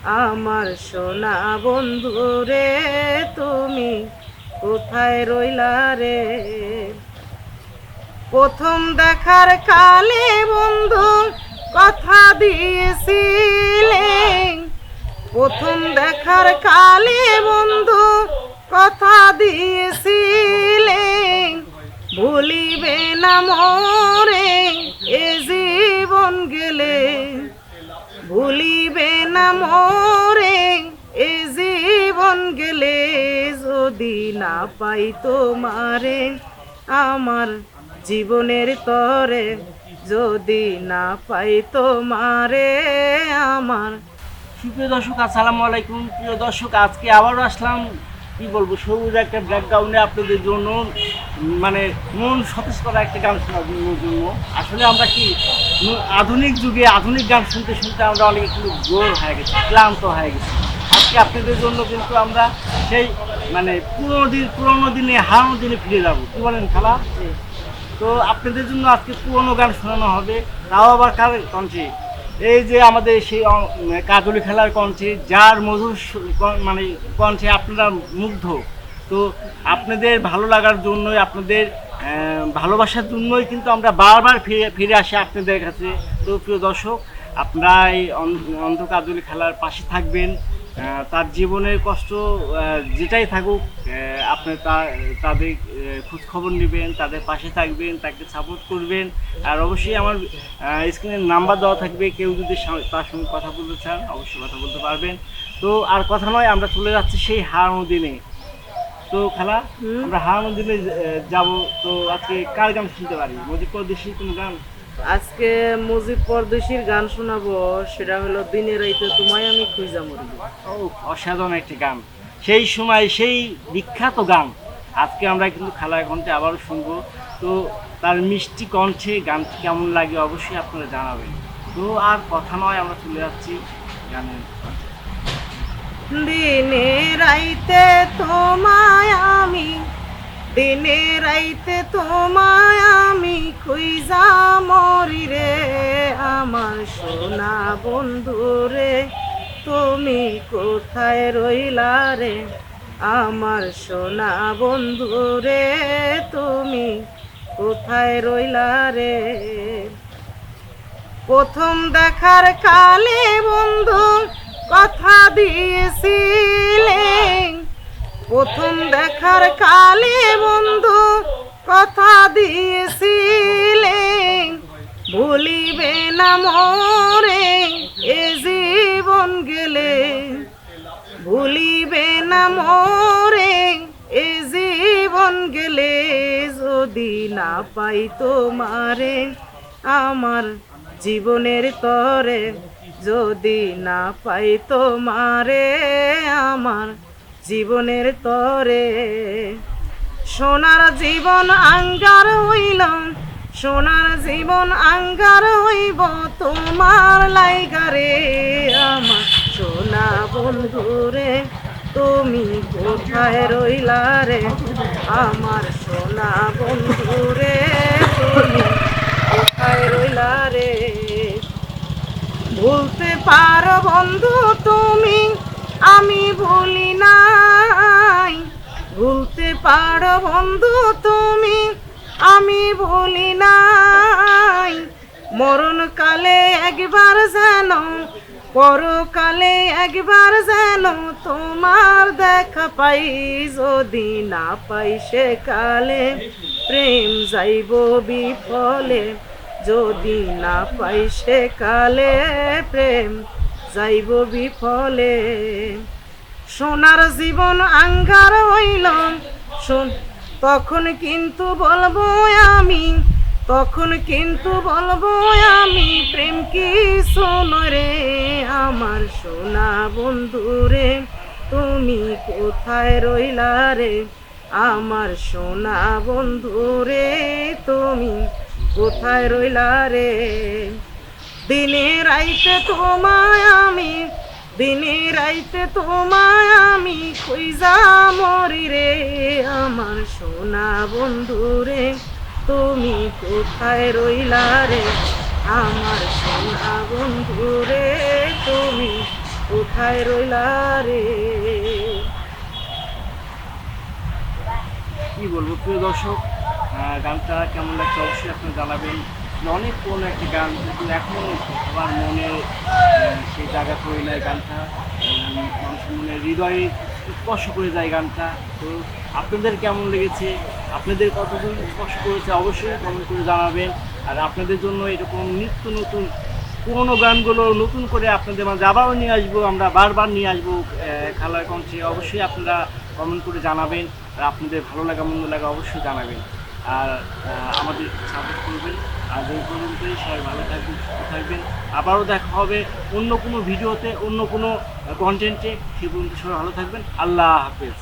আমার সোনা বন্ধু রে তুমি কোথায় রইলা রে? প্রথম দেখার কালে বন্ধু কথা দিয়েছিলে, প্রথম দেখার কালে বন্ধু কথা দিয়েছিলে, ভুলিবে না মোরে এ জীবন গেলে, ভুলিবে না মোরে এ জীবন গেলে, যদি না পাই তোমারে আমার জীবনের তরে, যদি না পাই তোমারে আমার। সুপ্রিয় দর্শক, আসসালামু আলাইকুম। প্রিয় দর্শক, আজকে আবারও আসলাম, কি বলবো, সবুজ একটা ব্যাকগ্রাউন্ডে আপনাদের জন্য মানে মন সতেজ করা একটা গান শোনার জন্য। আসলে আমরা কি আধুনিক যুগে আধুনিক গান শুনতে শুনতে আমরা অনেক একটু বোর হয়ে গেছি, ক্লান্ত হয়ে গেছি। আজকে আপনাদের জন্য কিন্তু আমরা সেই মানে পুরোনো দিনে হারানো দিনে ফিরে যাবো। কি বলেন খালা? তো আপনাদের জন্য আজকে পুরোনো গান শোনানো হবে, তাও আবার কার কণ্ঠে? এই যে আমাদের সেই কাজলি খেলার কণ্ঠে, যার মধুর মানে কণ্ঠে আপনারা মুগ্ধ। তো আপনাদের ভালো লাগার জন্যই, আপনাদের ভালোবাসার জন্যই কিন্তু আমরা বারবার ফিরে আসি আপনাদের কাছে। তো প্রিয় দর্শক, আপনারা এই অন্ধ কাজলি খেলার পাশে থাকবেন। তার জীবনের কষ্ট যেটাই থাকুক, আপনি তাদের খোঁজখবর নেবেন, তাদের পাশে থাকবেন, তাকে সাপোর্ট করবেন। আর অবশ্যই আমার স্ক্রিনের নাম্বার দেওয়া থাকবে, কেউ যদি তার সঙ্গে কথা বলতে চান অবশ্যই কথা বলতে পারবেন। তো আর কথা নয়, আমরা চলে যাচ্ছি সেই হারানো দিনে। তো খালা, আমরা হারানো দিনে যাব। তো আজকে কার গান শুনতে পারি? মজিদ পরদেশি কোন গান? আজকে মুজিব পরদেশির গান শোনাবো, সেটা হলো দিনে রাইতে তোমায় আমি খুঁজা মরব। ও, অসাধারণ একটি গান, সেই সময় সেই বিখ্যাত গান। আজকে আমরা কিন্তু খালার কণ্ঠে আবারও শুনবো। তো তার মিষ্টি কণ্ঠে গানটি কেমন লাগে অবশ্যই আপনারা জানাবেন। তো আর কথা নয়, আমরা চলে যাচ্ছি গানের। দিনে রাইতে তোমায় আমি, দিনে রাইতে তোমায় আমি খুঁজা মরি রে, আমার সোনা বন্ধু রে তুমি কোথায় রইলা রে, আমার সোনা বন্ধু রে তুমি কোথায় রইলা রে। প্রথম দেখার কালে বন্ধু কথা দিয়েছিলে, প্রথম দেখার কালে বন্ধু কথা দিয়েছিলে, ভুলিবে না মোরে এ জীবন গেলে, ভুলিবে না মোরে এ জীবন গেলে, যদি না পাই তোমারে আমার জীবনের তরে, যদি না পাই তোমারে আমার জীবনের তরে। সোনার জীবন আঙ্গার হইল, সোনার জীবন আঙ্গার হইব তোমার লাইগারে, আমার সোনা বন্ধু রে তুমি কোথায় রইলা রে, আমার সোনা বন্ধু রে তুমি কোথায় রইলা রে। ভুলতে পারো বন্ধু তুমি, আমি ভুলি নাই, ভুলতে পারো বন্ধু তুমি, আমি ভুলি নাই, মরণকালে একবার যেন, পরকালে একবার যেন তোমার দেখা পাই, যদি না পাই সে কালে প্রেম যাইব বিফলে, যদি না পাই সে কালে প্রেম যাইব বিফলে। সোনার জীবন আঙ্গার হইল, তখন কিন্তু বলবো আমি, তখন কিন্তু বলবো আমি, প্রেম কি শোনো রে, আমার সোনা বন্ধু রে তুমি কোথায় রইলা রে, আমার সোনা বন্ধু রে তুমি কোথায় রইলা রে। দিনে রাইতে তোমায় আমি, দিনে রাইতে তোমায় আমি খুঁজা মরি রে, আমার সোনা বন্ধু রে তুমি কোথায় রইলা রে, আমার সোনা বন্ধু রে তুমি কোথায় রইলা রে। কি বলবো প্রিয় দর্শক, গানটা কেমন লাগছে অবশ্যই আপনি জানাবেন। অনেক পুরনো একটি গান, কিন্তু এখনও আমার মনে সেই জায়গা করে নেয় গানটা, মানুষের মনে হৃদয়ে স্পর্শ করে যায় গানটা। তো আপনাদের কেমন লেগেছে, আপনাদের কতদূর স্পর্শ করেছে অবশ্যই কমেন্ট করে জানাবেন। আর আপনাদের জন্য এরকম নিত্য নতুন পুরোনো গানগুলো নতুন করে আপনাদের মাঝে আবারও নিয়ে আসবো, আমরা বারবার নিয়ে আসবো খেলার কণ্ঠে। অবশ্যই আপনারা কমেন্ট করে জানাবেন, আর আপনাদের ভালো লাগা মন্দ লাগা অবশ্যই জানাবেন। আর আমাদের সাপোর্ট করবেন। আজ এই পর্যন্তই, সবাই ভালো থাকবেন, সুস্থ থাকবেন। আবারও দেখা হবে অন্য কোনো ভিডিওতে, অন্য কোনো কন্টেন্টে। সে পর্যন্ত সবাই ভালো থাকবেন। আল্লাহ হাফেজ।